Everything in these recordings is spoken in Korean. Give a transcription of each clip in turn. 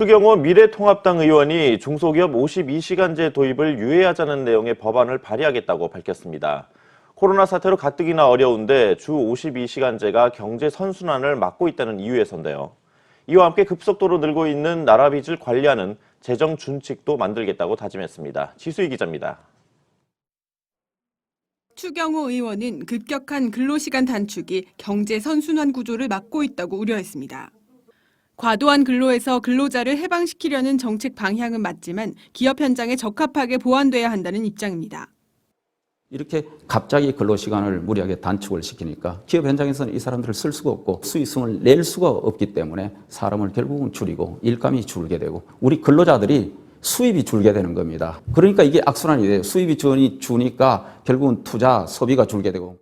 추경호 미래통합당 의원이 중소기업 52시간제 도입을 유예하자는 내용의 법안을 발의하겠다고 밝혔습니다. 코로나 사태로 가뜩이나 어려운데 주 52시간제가 경제 선순환을 막고 있다는 이유에서인데요. 이와 함께 급속도로 늘고 있는 나라 빚을 관리하는 재정 준칙도 만들겠다고 다짐했습니다. 지수희 기자입니다. 추경호 의원은 급격한 근로시간 단축이 경제 선순환 구조를 막고 있다고 우려했습니다. 과도한 근로에서 근로자를 해방시키려는 정책 방향은 맞지만 기업 현장에 적합하게 보완돼야 한다는 입장입니다. 이렇게 갑자기 근로시간을 무리하게 단축을 시키니까 기업 현장에서는 이 사람들을 쓸 수가 없고 수익성을 낼 수가 없기 때문에 사람을 결국은 줄이고 일감이 줄게 되고 우리 근로자들이 수입이 줄게 되는 겁니다. 그러니까 이게 악순환이 돼요. 수입이 주니까 결국은 투자, 소비가 줄게 되고.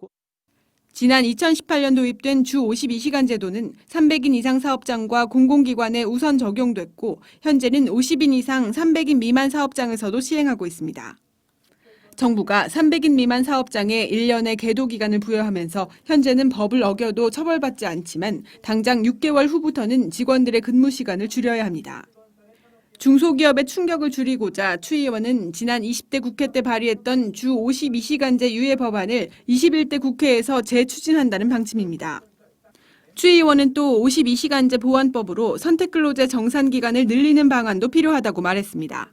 지난 2018년 도입된 주 52시간 제도는 300인 이상 사업장과 공공기관에 우선 적용됐고 현재는 50인 이상 300인 미만 사업장에서도 시행하고 있습니다. 정부가 300인 미만 사업장에 1년의 계도 기간을 부여하면서 현재는 법을 어겨도 처벌받지 않지만 당장 6개월 후부터는 직원들의 근무 시간을 줄여야 합니다. 중소기업의 충격을 줄이고자 추 의원은 지난 20대 국회 때 발의했던 주 52시간제 유예 법안을 21대 국회에서 재추진한다는 방침입니다. 추 의원은 또 52시간제 보완법으로 선택근로제 정산 기간을 늘리는 방안도 필요하다고 말했습니다.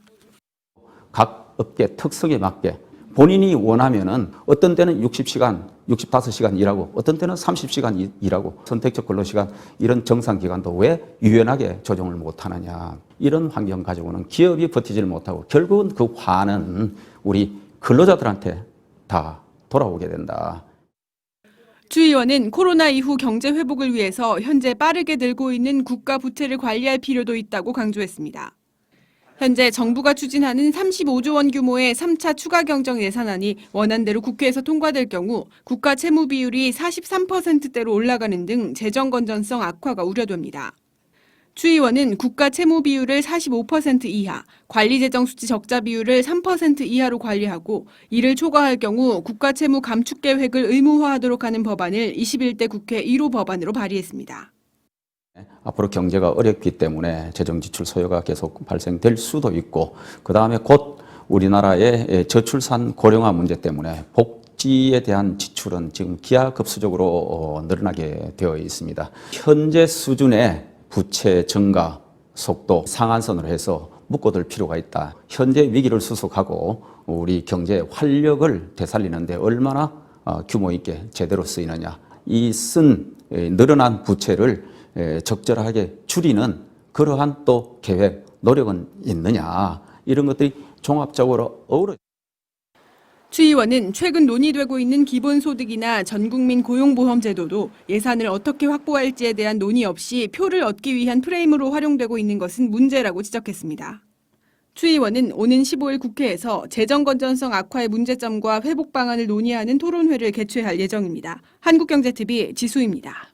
각 업계 특성에 맞게 본인이 원하면은 어떤 때는 60시간, 65시간 일하고 어떤 때는 30시간 일하고 선택적 근로시간 이런 정상기간도 왜 유연하게 조정을 못하느냐. 이런 환경 가지고는 기업이 버티질 못하고 결국은 그 화는 우리 근로자들한테 다 돌아오게 된다. 추 의원은 코로나 이후 경제 회복을 위해서 현재 빠르게 늘고 있는 국가 부채를 관리할 필요도 있다고 강조했습니다. 현재 정부가 추진하는 35조 원 규모의 3차 추가 경정 예산안이 원안대로 국회에서 통과될 경우 국가 채무 비율이 43%대로 올라가는 등 재정 건전성 악화가 우려됩니다. 추 의원은 국가 채무 비율을 45% 이하, 관리재정 수치 적자 비율을 3% 이하로 관리하고 이를 초과할 경우 국가 채무 감축 계획을 의무화하도록 하는 법안을 21대 국회 1호 법안으로 발의했습니다. 앞으로 경제가 어렵기 때문에 재정 지출 소요가 계속 발생될 수도 있고 그다음에 곧 우리나라의 저출산 고령화 문제 때문에 복지에 대한 지출은 지금 기하급수적으로 늘어나게 되어 있습니다. 현재 수준의 부채 증가 속도 상한선으로 해서 묶어둘 필요가 있다. 현재 위기를 수습하고 우리 경제 활력을 되살리는 데 얼마나 규모 있게 제대로 쓰이느냐. 이 늘어난 부채를 적절하게 줄이는 그러한 또 계획, 노력은 있느냐. 이런 것들이 종합적으로 어우러. 추 의원은 최근 논의되고 있는 기본소득이나 전국민 고용보험 제도도 예산을 어떻게 확보할지에 대한 논의 없이 표를 얻기 위한 프레임으로 활용되고 있는 것은 문제라고 지적했습니다. 추 의원은 오는 15일 국회에서 재정 건전성 악화의 문제점과 회복 방안을 논의하는 토론회를 개최할 예정입니다. 한국경제TV 지수입니다.